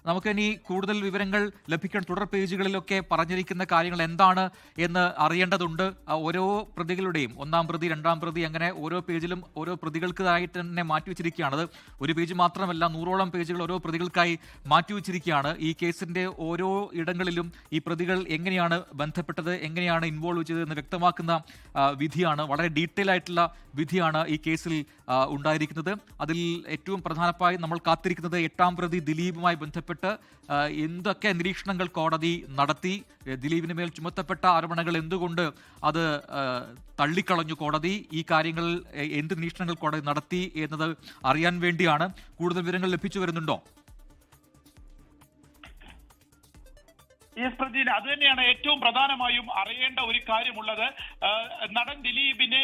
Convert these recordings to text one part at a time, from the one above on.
നമുക്കിനി കൂടുതൽ വിവരങ്ങൾ ലഭിക്കാൻ തുടർ പേജുകളിലൊക്കെ പറഞ്ഞിരിക്കുന്ന കാര്യങ്ങൾ എന്താണ് എന്ന് അറിയേണ്ടതുണ്ട്. ഓരോ പ്രതികളുടെയും ഒന്നാം പ്രതി, രണ്ടാം പ്രതി, അങ്ങനെ ഓരോ പേജിലും ഓരോ പ്രതികൾക്കായിട്ട് തന്നെ മാറ്റിവെച്ചിരിക്കുകയാണ്. അത് ഒരു പേജ് മാത്രമല്ല, 100ഓളം പേജുകൾ ഓരോ പ്രതികൾക്കായി മാറ്റിവെച്ചിരിക്കുകയാണ്. ഈ കേസിന്റെ ഓരോ ഇടങ്ങളിലും ഈ പ്രതികൾ എങ്ങനെയാണ് ബന്ധപ്പെട്ടത്, എങ്ങനെയാണ് ഇൻവോൾവ് ചെയ്തതെന്ന് വ്യക്തമാക്കുന്ന വിധിയാണ്. വളരെ ഡീറ്റെയിൽ ആയിട്ടുള്ള വിധിയാണ് ഈ കേസിൽ ഉണ്ടായിരിക്കുന്നത്. അതിൽ ഏറ്റവും പ്രധാനമായി നമ്മൾ കാത്തിരിക്കുന്നത് 8ാം പ്രതി ദിലീപുമായി ബന്ധപ്പെട്ട് എന്തൊക്കെ നിരീക്ഷണങ്ങൾ കോടതി നടത്തി, ദിലീപിന് മേൽ ചുമത്തപ്പെട്ട ആരോപണങ്ങൾ എന്തുകൊണ്ട് അത് തള്ളിക്കളഞ്ഞു കോടതി, ഈ കാര്യങ്ങൾ എന്ത് നിരീക്ഷണങ്ങൾ കോടതി നടത്തി എന്നത് അറിയാൻ വേണ്ടിയാണ്. കൂടുതൽ വിവരങ്ങൾ ലഭിച്ചു വരുന്നുണ്ടോ? പ്രജീൻ, അത് തന്നെയാണ് ഏറ്റവും പ്രധാനമായും അറിയേണ്ട ഒരു കാര്യമുള്ളത്. നടൻ ദിലീപിനെ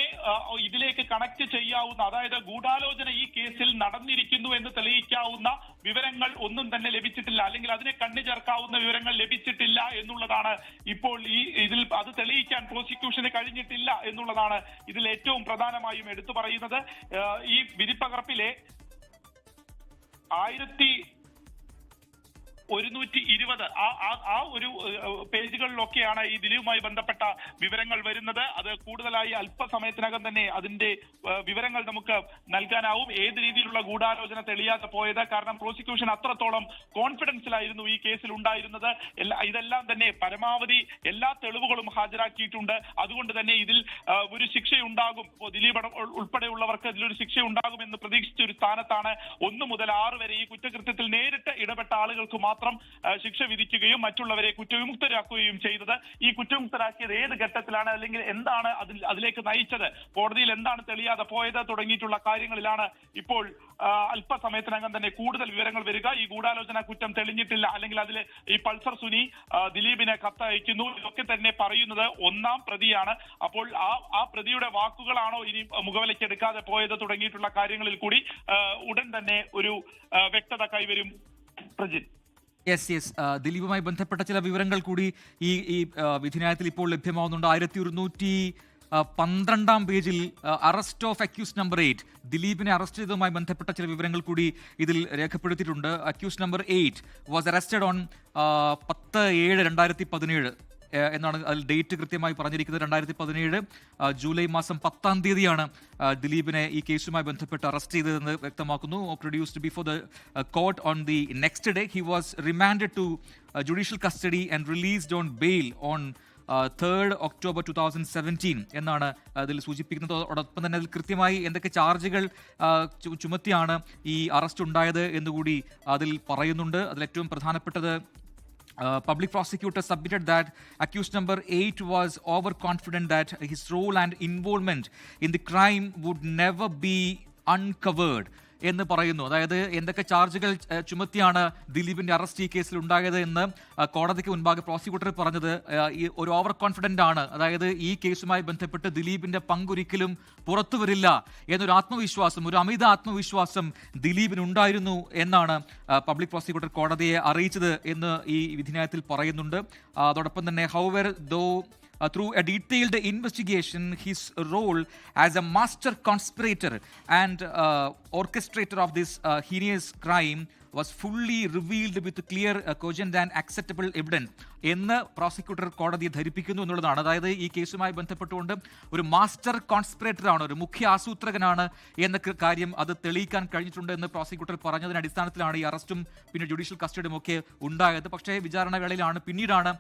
ഇതിലേക്ക് കണക്ട് ചെയ്യാവുന്ന, അതായത് ഗൂഢാലോചന ഈ കേസിൽ നടന്നിരിക്കുന്നു എന്ന് തെളിയിക്കാവുന്ന വിവരങ്ങൾ ഒന്നും തന്നെ ലഭിച്ചിട്ടില്ല, അല്ലെങ്കിൽ അതിനെ കണ്ണു ചേർക്കാവുന്ന വിവരങ്ങൾ ലഭിച്ചിട്ടില്ല എന്നുള്ളതാണ് ഇപ്പോൾ ഇതിൽ അത് തെളിയിക്കാൻ പ്രോസിക്യൂഷന് കഴിഞ്ഞിട്ടില്ല എന്നുള്ളതാണ് ഇതിൽ ഏറ്റവും പ്രധാനമായും എടുത്തു പറയുന്നത്. ഈ വിധിപ്പകർപ്പിലെ 1120 ആ ഒരു പേജുകളിലൊക്കെയാണ് ഈ ദിലീപുമായി ബന്ധപ്പെട്ട വിവരങ്ങൾ വരുന്നത്. അത് കൂടുതലായി അല്പസമയത്തിനകം തന്നെ അതിന്റെ വിവരങ്ങൾ നമുക്ക് നൽകാനാവും. ഏത് രീതിയിലുള്ള ഗൂഢാലോചന തെളിയാതെ പോയത്, കാരണം പ്രോസിക്യൂഷൻ അത്രത്തോളം കോൺഫിഡൻസിലായിരുന്നു ഈ കേസിൽ ഉണ്ടായിരുന്നത്. ഇതെല്ലാം തന്നെ പരമാവധി എല്ലാ തെളിവുകളും ഹാജരാക്കിയിട്ടുണ്ട്. അതുകൊണ്ട് തന്നെ ഇതിൽ ഒരു ശിക്ഷയുണ്ടാകും, ദിലീപ് ഉൾപ്പെടെയുള്ളവർക്ക് ഇതിലൊരു ശിക്ഷയുണ്ടാകും എന്ന് പ്രതീക്ഷിച്ച ഒരു സ്ഥാനത്താണ് 1 മുതൽ 6 വരെ ഈ കുറ്റകൃത്യത്തിൽ നേരിട്ട് ഇടപെട്ട ആളുകൾക്ക് മാത്രം ശിക്ഷ വിധിക്കുകയും മറ്റുള്ളവരെ കുറ്റവിമുക്തരാക്കുകയും ചെയ്തത്. ഈ കുറ്റവിമുക്തരാക്കിയത് ഏത് ഘട്ടത്തിലാണ്, അല്ലെങ്കിൽ എന്താണ് അതിലേക്ക് നയിച്ചത്, കോടതിയിൽ എന്താണ് തെളിയാതെ പോയത് തുടങ്ങിയിട്ടുള്ള കാര്യങ്ങളിലാണ് ഇപ്പോൾ അല്പസമയത്തിനകം തന്നെ കൂടുതൽ വിവരങ്ങൾ വരിക. ഈ ഗൂഢാലോചന കുറ്റം തെളിഞ്ഞിട്ടില്ല, അല്ലെങ്കിൽ അതിൽ ഈ പൾസർ സുനി ദിലീപിനെ കത്തയക്കുന്നു, ഇതൊക്കെ തന്നെ പറയുന്നത് 1ാം പ്രതിയാണ്. അപ്പോൾ ആ പ്രതിയുടെ വാക്കുകളാണോ ഇനി മുഖവിലയ്ക്കെടുക്കാതെ പോയത് തുടങ്ങിയിട്ടുള്ള കാര്യങ്ങളിൽ കൂടി ഉടൻ തന്നെ ഒരു വ്യക്തത കൈവരും. പ്രജിത്ത്, യെസ് ദിലീപുമായി ബന്ധപ്പെട്ട ചില വിവരങ്ങൾ കൂടി ഈ വിധിന്യായത്തിൽ ഇപ്പോൾ ലഭ്യമാവുന്നുണ്ട്. 1112 പേജിൽ അറസ്റ്റ് ഓഫ് അക്യൂസ് നമ്പർ 8, ദിലീപിനെ അറസ്റ്റ് ചെയ്തതുമായി ബന്ധപ്പെട്ട ചില വിവരങ്ങൾ കൂടി ഇതിൽ രേഖപ്പെടുത്തിയിട്ടുണ്ട്. Accused number 8 was arrested on 10/7/2017 എന്നാണ് അതിൽ ഡേറ്റ് കൃത്യമായി പറഞ്ഞിരിക്കുന്നത്. 2017 ജൂലൈ മാസം 10-ാം തീയതിയാണ് ദിലീപിനെ ഈ കേസുമായി ബന്ധപ്പെട്ട് അറസ്റ്റ് ചെയ്തതെന്ന് വ്യക്തമാക്കുന്നു. Produced before the court on the next day. He was remanded to judicial custody and released on bail on 3rd October 2017 എന്നാണ് അതിൽ സൂചിപ്പിക്കുന്നത്. അതോടൊപ്പം തന്നെ അതിൽ കൃത്യമായി എന്തൊക്കെ ചാർജുകൾ ചുമത്തിയാണ് ഈ അറസ്റ്റ് ഉണ്ടായത് എന്നുകൂടി അതിൽ പറയുന്നുണ്ട്. അതിൽ ഏറ്റവും പ്രധാനപ്പെട്ടത് public prosecutor submitted that accused number 8 was overconfident that his role and involvement in the crime would never be uncovered എന്ന് പറയുന്നു. അതായത് എന്തൊക്കെ ചാർജുകൾ ചുമത്തിയാണ് ദിലീപിന്റെ അറസ്റ്റ് ഈ കേസിൽ ഉണ്ടായത് എന്ന് കോടതിക്ക് മുൻപാകെ പ്രോസിക്യൂട്ടർ പറഞ്ഞത് ഒരു ഓവർ കോൺഫിഡന്റ് ആണ്, അതായത് ഈ കേസുമായി ബന്ധപ്പെട്ട് ദിലീപിന്റെ പങ്കൊരിക്കലും പുറത്തു വരില്ല എന്നൊരു ആത്മവിശ്വാസം, ഒരു അമിത ആത്മവിശ്വാസം ദിലീപിനുണ്ടായിരുന്നു എന്നാണ് പബ്ലിക് പ്രോസിക്യൂട്ടർ കോടതിയെ അറിയിച്ചത് എന്ന് ഈ വിധിന്യായത്തിൽ പറയുന്നുണ്ട്. അതോടൊപ്പം തന്നെ however though through a detailed investigation, his role as a master conspirator and orchestrator of this heinous crime was fully revealed with clear, cogent and acceptable evidence എന്ന് പ്രോസിക്യൂട്ടർ കോടതിയെ ധരിപ്പിക്കുന്നു എന്നുള്ളതാണ്. അതായത് ഈ കേസുമായി ബന്ധപ്പെട്ടുകൊണ്ട് ഒരു മാസ്റ്റർ കോൺസ്പിറേറ്ററാണ്, ഒരു മുഖ്യ ആസൂത്രകനാണ് എന്ന കാര്യം അത് തെളിയിക്കാൻ കഴിഞ്ഞിട്ടുണ്ട് എന്ന് പ്രോസിക്യൂട്ടർ പറഞ്ഞതിന്റെ അടിസ്ഥാനത്തിലാണ് ഈ അറസ്റ്റും പിന്നെ ജുഡീഷ്യൽ കസ്റ്റഡിയും ഒക്കെ ഉണ്ടായത്. പക്ഷേ വിചാരണ വേളയിലാണ് പിന്നീടാണ്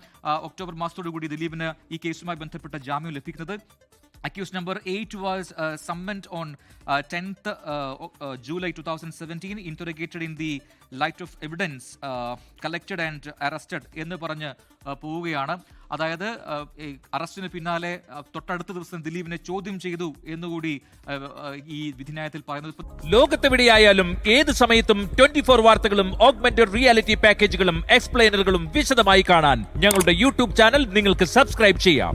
ഒക്ടോബർ മാസത്തോടുകൂടി ദിലീപിന് ഈ കേസുമായി ബന്ധപ്പെട്ട ജാമ്യം ലഭിക്കുന്നത്. Accused number 8 was summoned on 10th July 2017, interrogated in the light of evidence collected and arrested എന്ന് പറഞ്ഞ് പോവുകയാണ്. അതായത് അറസ്റ്റിന് പിന്നാലെ തൊട്ടടുത്ത ദിവസം ദിലീപിനെ ചോദ്യം ചെയ്തു എന്നുകൂടി ഈ വിധിന്യായത്തിൽ പറയുന്നത്. ലോകത്തെവിടെയായാലും ഏത് സമയത്തും 24 വാർത്തകളും ഓഗ്മെന്റഡ് റിയാലിറ്റി പാക്കേജുകളും എക്സ്പ്ലെയിനറുകളും വിശദമായി കാണാൻ ഞങ്ങളുടെ യൂട്യൂബ് ചാനൽ നിങ്ങൾക്ക് സബ്സ്ക്രൈബ് ചെയ്യാം.